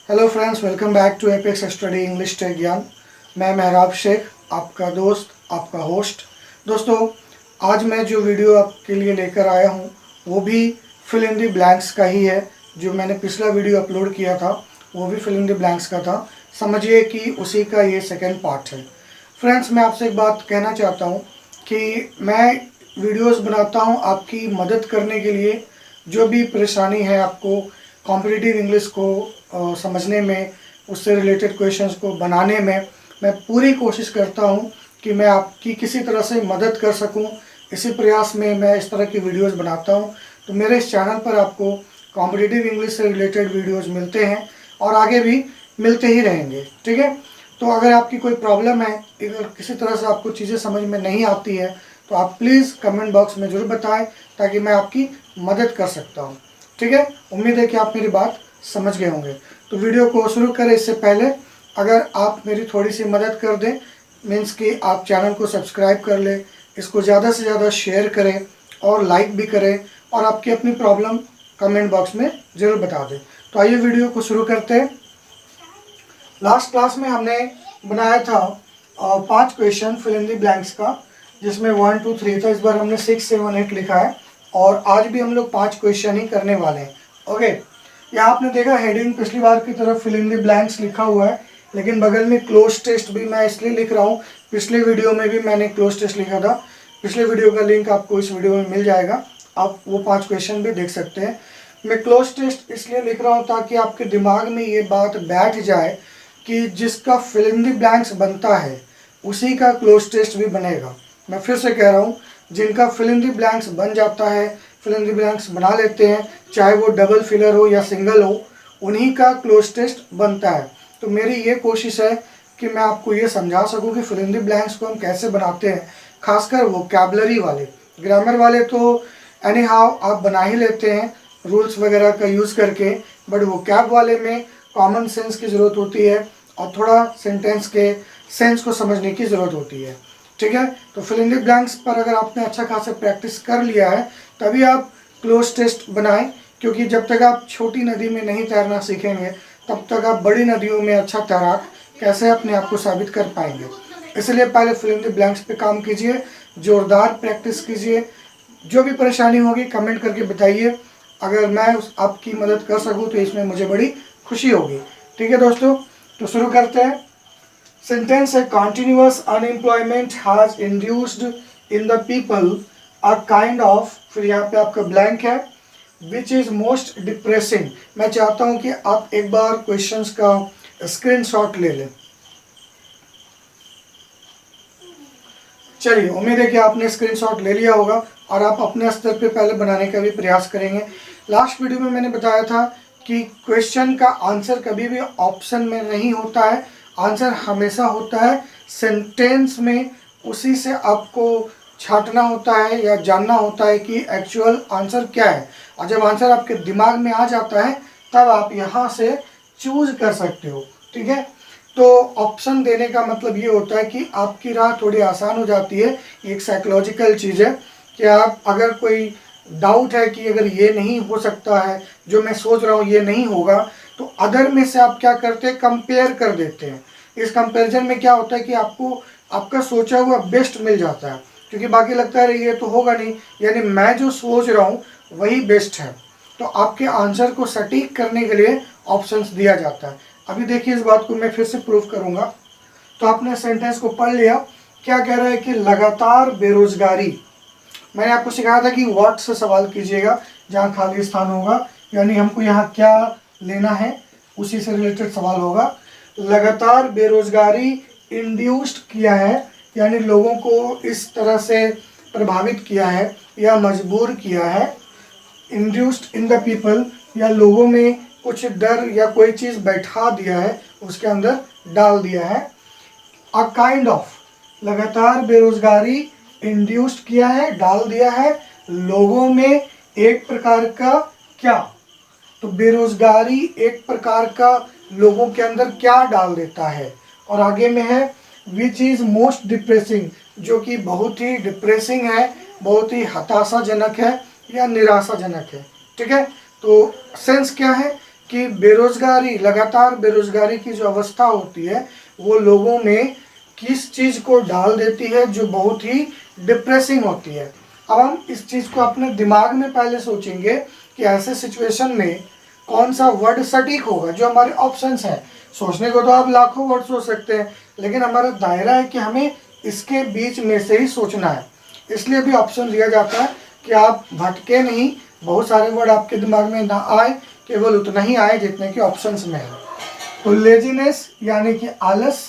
Hello friends, welcome back to Apex Study English Tech Gyan. मैं मेहराब शेख, आपका दोस्त, आपका होस्ट। दोस्तों, आज मैं जो वीडियो आपके लिए लेकर आया हूँ वो भी फिल इन द ब्लैंक्स का ही है। जो मैंने पिछला वीडियो अपलोड किया था वो भी फिल इन द ब्लैंक्स का था। समझिए कि उसी का ये सेकेंड पार्ट है। फ्रेंड्स, मैं आपसे एक बात कहना चाहता हूँ कि मैं वीडियोस बनाता हूँ आपकी मदद करने के लिए। जो भी परेशानी है आपको कॉम्पिटिटिव इंग्लिश को समझने में, उससे रिलेटेड क्वेश्चंस को बनाने में, मैं पूरी कोशिश करता हूं कि मैं आपकी किसी तरह से मदद कर सकूं। इसी प्रयास में मैं इस तरह की वीडियोस बनाता हूं। तो मेरे इस चैनल पर आपको कॉम्पिटिटिव इंग्लिश से रिलेटेड वीडियोस मिलते हैं और आगे भी मिलते ही रहेंगे। ठीक है, तो अगर आपकी कोई प्रॉब्लम है, अगर किसी तरह से आपको चीज़ें समझ में नहीं आती है तो आप प्लीज़ कमेंट बॉक्स में ज़रूर बताएं ताकि मैं आपकी मदद कर सकता हूं। ठीक है, उम्मीद है कि आप मेरी बात समझ गए होंगे। तो वीडियो को शुरू करें इससे पहले अगर आप मेरी थोड़ी सी मदद कर दें, मीन्स कि आप चैनल को सब्सक्राइब कर लें, इसको ज़्यादा से ज़्यादा शेयर करें और लाइक भी करें और आपकी अपनी प्रॉब्लम कमेंट बॉक्स में ज़रूर बता दें। तो आइए वीडियो को शुरू करते हैं। लास्ट क्लास में हमने बनाया था 5 question fill in the blanks का, जिसमें 1, 2, 3 था। इस बार हमने 6, 7, 8 लिखा है और आज भी हम लोग 5 क्वेश्चन ही करने वाले हैं। ओके, यहाँ आपने देखा हेडिंग पिछली बार की तरफ फिल इन द ब्लैंक्स लिखा हुआ है, लेकिन बगल में क्लोज टेस्ट भी मैं इसलिए लिख रहा हूँ। पिछले वीडियो में भी मैंने क्लोज टेस्ट लिखा था। पिछले वीडियो का लिंक आपको इस वीडियो में मिल जाएगा, आप वो 5 क्वेश्चन भी देख सकते हैं। मैं क्लोज टेस्ट इसलिए लिख रहा हूँ ताकि आपके दिमाग में ये बात बैठ जाए कि जिसका फिल इन द ब्लैंक्स बनता है उसी का क्लोज टेस्ट भी बनेगा। मैं फिर से कह रहा हूँ, जिनका फिल इन द ब्लैंक्स बन जाता है, फिल इन द ब्लैंक्स बना लेते हैं, चाहे वो डबल फिलर हो या सिंगल हो, उन्हीं का क्लोज टेस्ट बनता है। तो मेरी ये कोशिश है कि मैं आपको ये समझा सकूं कि फिल इन द ब्लैंक्स को हम कैसे बनाते हैं। खासकर वोकैबुलरी वाले, ग्रामर वाले तो एनी हाउ आप बना ही लेते हैं रूल्स वगैरह का यूज़ करके, बट वोकैब वाले में कॉमन सेंस की ज़रूरत होती है और थोड़ा सेंटेंस के सेंस को समझने की ज़रूरत होती है। ठीक है, तो फिल इन द ब्लैंक्स पर अगर आपने अच्छा खासा प्रैक्टिस कर लिया है तभी आप क्लोज टेस्ट बनाएं, क्योंकि जब तक आप छोटी नदी में नहीं तैरना सीखेंगे तब तक आप बड़ी नदियों में अच्छा तैराक कैसे अपने आप को साबित कर पाएंगे। इसलिए पहले फिल इन द ब्लैंक्स पे काम कीजिए, जोरदार प्रैक्टिस कीजिए। जो भी परेशानी होगी कमेंट करके बताइए, अगर मैं आपकी मदद कर सकूँ तो इसमें मुझे बड़ी खुशी होगी। ठीक है दोस्तों, तो शुरू करते हैं। सेंटेंस है, continuous unemployment has induced in the people a kind of, फिर यहाँ पे आपका ब्लैंक है, विच इज मोस्ट डिप्रेसिंग। मैं चाहता हूं कि आप एक बार क्वेश्चंस का स्क्रीनशॉट ले लें। चलिए, उम्मीद है कि आपने स्क्रीनशॉट ले लिया होगा और आप अपने स्तर पे पहले बनाने का भी प्रयास करेंगे। लास्ट वीडियो में मैंने बताया था कि क्वेश्चन का आंसर कभी भी ऑप्शन में नहीं होता है, आंसर हमेशा होता है सेंटेंस में। उसी से आपको छांटना होता है या जानना होता है कि एक्चुअल आंसर क्या है, और जब आंसर आपके दिमाग में आ जाता है तब आप यहाँ से चूज कर सकते हो। ठीक है, तो ऑप्शन देने का मतलब ये होता है कि आपकी राह थोड़ी आसान हो जाती है। एक साइकोलॉजिकल चीज़ है कि आप अगर कोई डाउट है कि अगर ये नहीं हो सकता है, जो मैं सोच रहा हूँ ये नहीं होगा, तो अदर में से आप क्या करते हैं, कंपेयर कर देते हैं। इस कंपैरिजन में क्या होता है कि आपको आपका सोचा हुआ बेस्ट मिल जाता है, क्योंकि बाकी लगता है ये तो होगा नहीं, यानी मैं जो सोच रहा हूँ वही बेस्ट है। तो आपके आंसर को सटीक करने के लिए ऑप्शंस दिया जाता है। अभी देखिए, इस बात को मैं फिर से प्रूफ करूंगा। तो आपने सेंटेंस को पढ़ लिया, क्या कह रहा है कि लगातार बेरोजगारी। मैंने आपको सिखाया था कि व्हाट से सवाल कीजिएगा जहाँ खाली स्थान होगा, यानी हमको यहाँ क्या लेना है उसी से रिलेटेड सवाल होगा। लगातार बेरोजगारी इंड्यूस्ड किया है, यानी लोगों को इस तरह से प्रभावित किया है या मजबूर किया है। इंड्यूस्ड इन द पीपल, या लोगों में कुछ डर या कोई चीज़ बैठा दिया है, उसके अंदर डाल दिया है। अ काइंड ऑफ, लगातार बेरोजगारी इंड्यूस्ड किया है, डाल दिया है लोगों में एक प्रकार का क्या, तो बेरोजगारी एक प्रकार का लोगों के अंदर क्या डाल देता है। और आगे में है विच इज़ मोस्ट डिप्रेसिंग, जो कि बहुत ही डिप्रेसिंग है, बहुत ही हताशाजनक है या निराशाजनक है। ठीक है, तो सेंस क्या है कि बेरोजगारी, लगातार बेरोजगारी की जो अवस्था होती है वो लोगों में किस चीज़ को डाल देती है जो बहुत ही डिप्रेसिंग होती है। अब हम इस चीज़ को अपने दिमाग में पहले सोचेंगे कि ऐसे सिचुएशन में कौन सा वर्ड सटीक होगा। जो हमारे ऑप्शंस हैं, सोचने को तो आप लाखों वर्ड सोच सकते हैं, लेकिन हमारा दायरा है कि हमें इसके बीच में से ही सोचना है। इसलिए भी ऑप्शन दिया जाता है कि आप भटके नहीं, बहुत सारे वर्ड आपके दिमाग में ना आए, केवल उतना ही आए जितने कि ऑप्शंस में है। तो लेजीनेस यानी कि आलस,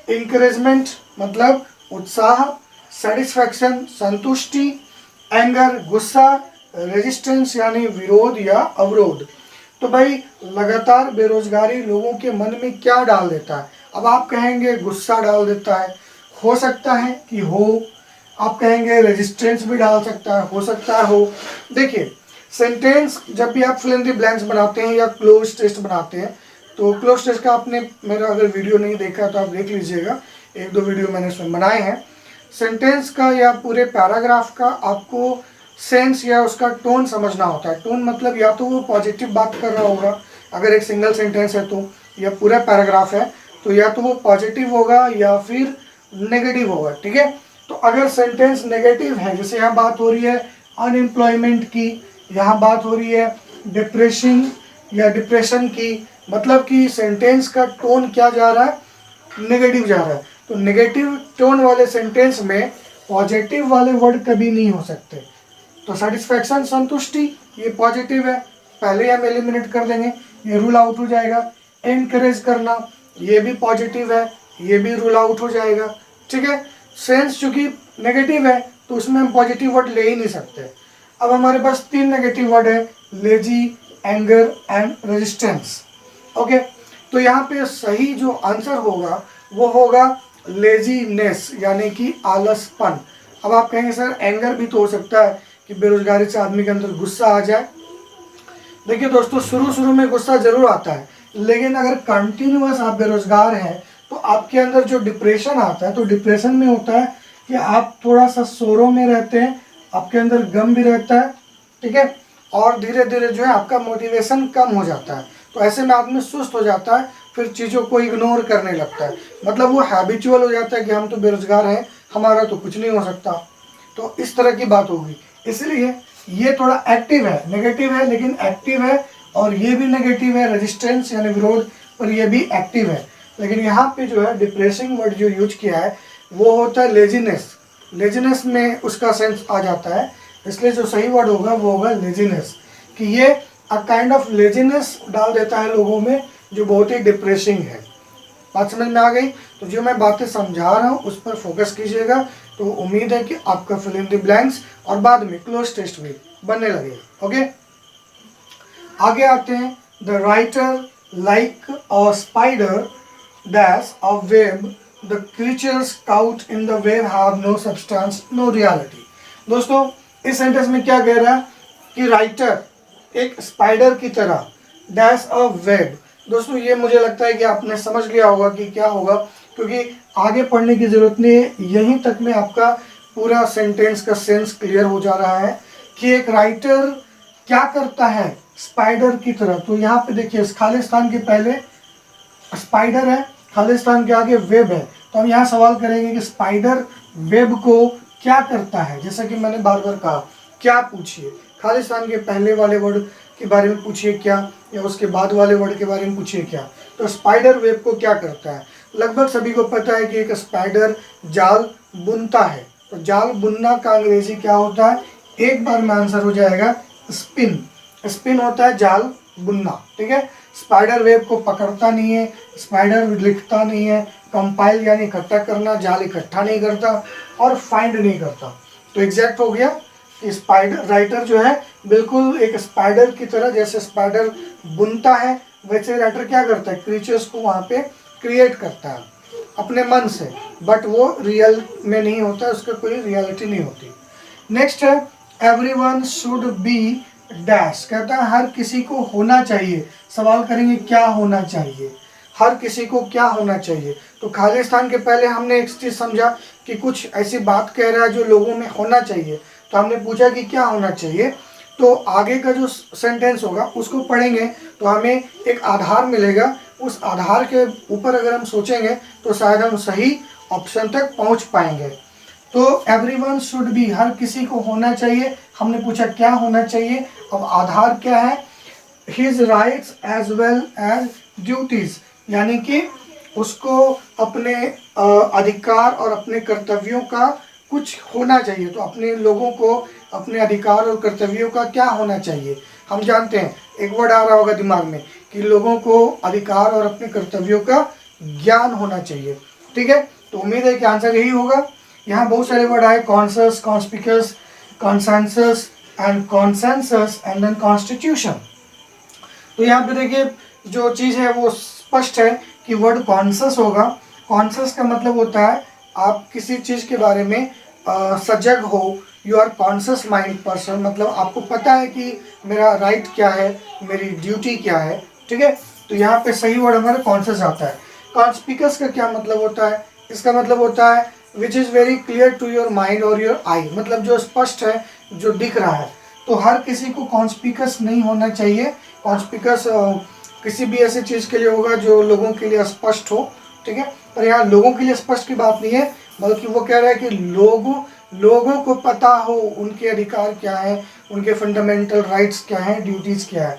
इंकरेजमेंट मतलब उत्साह, सेटिस्फैक्शन संतुष्टि, एंगर गुस्सा, रेजिस्टेंस यानी विरोध या अवरोध। तो भाई लगातार बेरोजगारी लोगों के मन में क्या डाल देता है। अब आप कहेंगे गुस्सा डाल देता है, हो सकता है कि हो। आप कहेंगे रेजिस्टेंस भी डाल सकता है, हो सकता है हो। देखिए सेंटेंस जब भी आप फिल इन द ब्लैंक्स बनाते हैं या क्लोज टेस्ट बनाते हैं, तो क्लोज टेस्ट का आपने मेरा अगर वीडियो नहीं देखा तो आप देख लीजिएगा, 1-2 वीडियो मैंने उसमें बनाए हैं। सेंटेंस का या पूरे पैराग्राफ का आपको सेंस या उसका टोन समझना होता है। टोन मतलब या तो वो पॉजिटिव बात कर रहा होगा, अगर एक सिंगल सेंटेंस है तो, या पूरा पैराग्राफ है तो या तो वो पॉजिटिव होगा या फिर नेगेटिव होगा, ठीक है। तो अगर सेंटेंस नेगेटिव है, जैसे यहाँ बात हो रही है अनएम्प्लॉयमेंट की, यहाँ बात हो रही है डिप्रेशन या डिप्रेशन की, मतलब कि सेंटेंस का टोन क्या जा रहा है, नेगेटिव जा रहा है। तो नेगेटिव टोन वाले सेंटेंस में पॉजिटिव वाले वर्ड कभी नहीं हो सकते। तो सेटिस्फैक्शन संतुष्टि ये पॉजिटिव है, पहले हम एलिमिनेट कर देंगे, ये रूल आउट हो जाएगा। एनकरेज करना ये भी पॉजिटिव है, ये भी रूल आउट हो जाएगा, ठीक है। सेंस चूंकि नेगेटिव है तो उसमें हम पॉजिटिव वर्ड ले ही नहीं सकते। अब हमारे पास 3 नेगेटिव वर्ड है, lazy, anger and resistance. Okay, तो यहाँ पे सही जो आंसर होगा वो होगा लेजीनेस यानी कि आलसपन। अब आप कहेंगे सर एंगर भी तो हो सकता है कि बेरोजगारी से आदमी के अंदर गुस्सा आ जाए। देखिए दोस्तों, शुरू में गुस्सा जरूर आता है, लेकिन अगर कंटिन्यूअस आप बेरोजगार हैं तो आपके अंदर जो डिप्रेशन आता है, तो डिप्रेशन में होता है कि आप थोड़ा सा शोरों में रहते हैं, आपके अंदर गम भी रहता है, ठीक है, और धीरे धीरे जो है आपका मोटिवेशन कम हो जाता है। तो ऐसे में आदमी सुस्त हो जाता है, फिर चीज़ों को इग्नोर करने लगता है, मतलब वो हैबिचुअल हो जाता है कि हम तो बेरोजगार हैं, हमारा तो कुछ नहीं हो सकता। तो इस तरह की बात होगी। इसलिए ये थोड़ा एक्टिव है, नेगेटिव है लेकिन एक्टिव है, और ये भी नेगेटिव है रेजिस्टेंस यानी विरोध, और ये भी एक्टिव है। लेकिन यहाँ पे जो है डिप्रेसिंग वर्ड जो यूज किया है वो होता है लेजीनेस। लेजीनेस में उसका सेंस आ जाता है, इसलिए जो सही वर्ड होगा वो होगा लेजीनेस, कि ये अ काइंड ऑफ लेजीनेस डाल देता है लोगों में जो बहुत ही डिप्रेसिंग है। बात समझ में आ गई? तो जो मैं बातें समझा रहा हूँ उस पर फोकस कीजिएगा, तो उम्मीद है कि आपका फिल इन द ब्लैंक्स और बाद में क्लोज टेस्ट भी बनने लगेगा। ओके, आगे आते हैं। The writer like a spider dash a web, the creatures caught in the web have no substance no reality. दोस्तों इस सेंटेंस में क्या कह रहा है कि राइटर एक स्पाइडर की तरह डैश अ वेब। दोस्तों ये मुझे लगता है कि आपने समझ लिया होगा कि क्या होगा, क्योंकि आगे पढ़ने की ज़रूरत नहीं है, यहीं तक में आपका पूरा सेंटेंस का सेंस क्लियर हो जा रहा है कि एक राइटर क्या करता है स्पाइडर की तरह। तो यहाँ पे देखिए खालिस्तान के पहले स्पाइडर है, खालिस्तान के आगे वेब है, तो हम यहाँ सवाल करेंगे कि स्पाइडर वेब को क्या करता है। जैसा कि मैंने बार बार कहा, क्या पूछिए, खालिस्तान के पहले वाले वर्ड के बारे में पूछिए क्या, या उसके बाद वाले वर्ड के बारे में पूछिए क्या। तो स्पाइडर वेब को क्या करता है। लगभग सभी को पता है कि एक स्पाइडर जाल बुनता है। तो जाल बुनना का अंग्रेजी क्या होता है, एक बार में आंसर हो जाएगा स्पिन। स्पिन होता है जाल बुनना, ठीक है। स्पाइडर वेब को पकड़ता नहीं है, स्पाइडर लिखता नहीं है, कंपाइल यानी इकट्ठा करना, जाल इकट्ठा नहीं करता, और फाइंड नहीं करता। तो एग्जैक्ट हो गया कि स्पाइडर राइटर जो है बिल्कुल एक स्पाइडर की तरह, जैसे स्पाइडर बुनता है वैसे राइटर क्या करता है, क्रीचर्स को वहाँ पे क्रिएट करता है अपने मन से, बट वो रियल में नहीं होता, उसका कोई रियलिटी नहीं होती। नेक्स्ट है एवरीवन शुड बी डैश, कहता है हर किसी को होना चाहिए। सवाल करेंगे क्या होना चाहिए, हर किसी को क्या होना चाहिए। तो खालिस्तान के पहले हमने एक चीज़ समझा कि कुछ ऐसी बात कह रहा है जो लोगों में होना चाहिए, तो हमने पूछा कि क्या होना चाहिए। तो आगे का जो सेंटेंस होगा उसको पढ़ेंगे तो हमें एक आधार मिलेगा। उस आधार के ऊपर अगर हम सोचेंगे तो शायद हम सही ऑप्शन तक पहुंच पाएंगे। तो एवरीवन शुड बी, हर किसी को होना चाहिए। हमने पूछा क्या होना चाहिए, अब आधार क्या है, his rights as well as duties, यानी कि उसको अपने अधिकार और अपने कर्तव्यों का कुछ होना चाहिए। तो अपने लोगों को अपने अधिकार और कर्तव्यों का क्या होना चाहिए। हम जानते हैं, एक वर्ड आ रहा होगा दिमाग में कि लोगों को अधिकार और अपने कर्तव्यों का ज्ञान होना चाहिए। ठीक है, तो उम्मीद है कि आंसर यही होगा। यहाँ बहुत सारे वर्ड आए, conscious, conspicuous, consensus and consensus and then constitution. तो यहाँ पे देखिए जो चीज़ है वो स्पष्ट है कि वर्ड कॉन्सस होगा। कॉन्सस का मतलब होता है आप किसी चीज़ के बारे में सजग हो, you are conscious mind person, मतलब आपको पता है कि मेरा राइट क्या है, मेरी ड्यूटी क्या है। ठीक है, तो यहाँ पे सही वर्ड हमारा कॉन्सस आता है। कॉन्स्पिकस का क्या मतलब होता है, इसका मतलब होता है which is very clear to your mind और योर आई, मतलब जो स्पष्ट है, जो दिख रहा है। तो हर किसी को कॉन्स्पिकस नहीं होना चाहिए। कॉन्स्पिकस किसी भी ऐसी चीज़ के लिए होगा जो लोगों के लिए स्पष्ट हो। ठीक है, पर यहाँ लोगों के लिए स्पष्ट की बात नहीं है, बल्कि वो कह रहा है कि लोगों को पता हो उनके अधिकार क्या है, उनके फंडामेंटल राइट्स क्या हैं, ड्यूटीज़ क्या है।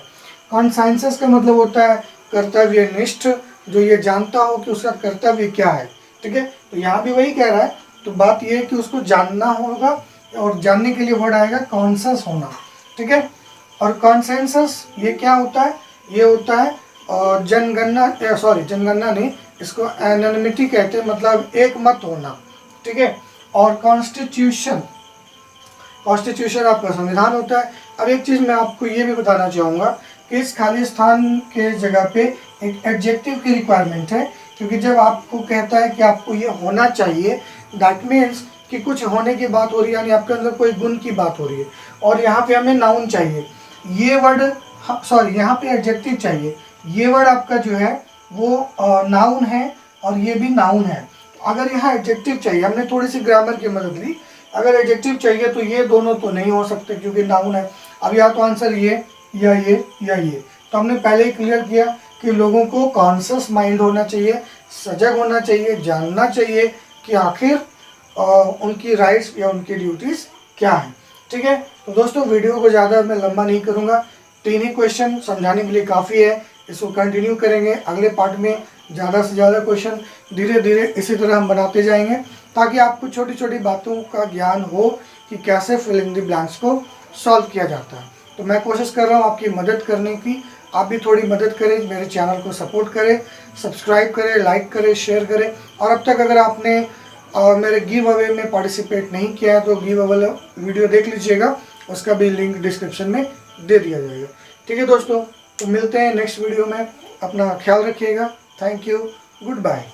कॉन्साइंसेस का मतलब होता है कर्तव्यनिष्ठ, जो ये जानता हो कि उसका कर्तव्य क्या है। ठीक है, तो यहाँ भी वही कह रहा है। तो बात ये है कि उसको जानना होगा और जानने के लिए वर्ड आएगा कॉन्सस होना। ठीक है, और कॉन्सेंसस ये क्या होता है, ये होता है जनगणना नहीं, इसको एनोनिमिटी कहते हैं, मतलब एक मत होना। ठीक है, और कॉन्स्टिट्यूशन आपका संविधान होता है। अब एक चीज़ मैं आपको ये भी बताना चाहूँगा कि इस खाली स्थान के जगह पे एक एडजेक्टिव की रिक्वायरमेंट है, क्योंकि जब आपको कहता है कि आपको ये होना चाहिए, दैट मीन्स कि कुछ होने की बात हो रही है, यानी आपके अंदर कोई गुण की बात हो रही है। और यहाँ पे हमें नाउन चाहिए, ये वर्ड यहाँ पे एडजेक्टिव चाहिए। ये वर्ड आपका जो है वो नाउन है और ये भी नाउन है। अगर यहाँ एडजेक्टिव चाहिए, हमने थोड़ी सी ग्रामर की मदद ली, अगर एडजेक्टिव चाहिए तो ये दोनों तो नहीं हो सकते क्योंकि नाउन है। अब या तो आंसर ये या ये या ये। तो हमने पहले ही क्लियर किया कि लोगों को कॉन्शियस माइंड होना चाहिए, सजग होना चाहिए, जानना चाहिए कि आखिर उनकी राइट्स या उनकी ड्यूटीज़ क्या हैं। ठीक है, तो दोस्तों वीडियो को ज़्यादा मैं लंबा नहीं करूँगा, 3 ही क्वेश्चन समझाने के लिए काफ़ी है। इसको कंटिन्यू करेंगे, अगले पार्ट में ज़्यादा से ज़्यादा क्वेश्चन धीरे धीरे इसी तरह हम बनाते जाएंगे, ताकि आपको छोटी छोटी बातों का ज्ञान हो कि कैसे फिल इन द ब्लैंक्स को सॉल्व किया जाता है। तो मैं कोशिश कर रहा हूँ आपकी मदद करने की, आप भी थोड़ी मदद करें, मेरे चैनल को सपोर्ट करें, सब्सक्राइब करें, लाइक करें, शेयर करें। और अब तक अगर आपने मेरे गिव अवे में पार्टिसिपेट नहीं किया है तो गिव अवे वीडियो देख लीजिएगा, उसका भी लिंक डिस्क्रिप्शन में दे दिया जाएगा। ठीक है दोस्तों, तो मिलते हैं नेक्स्ट वीडियो में, अपना ख्याल रखिएगा। Thank you, good bye.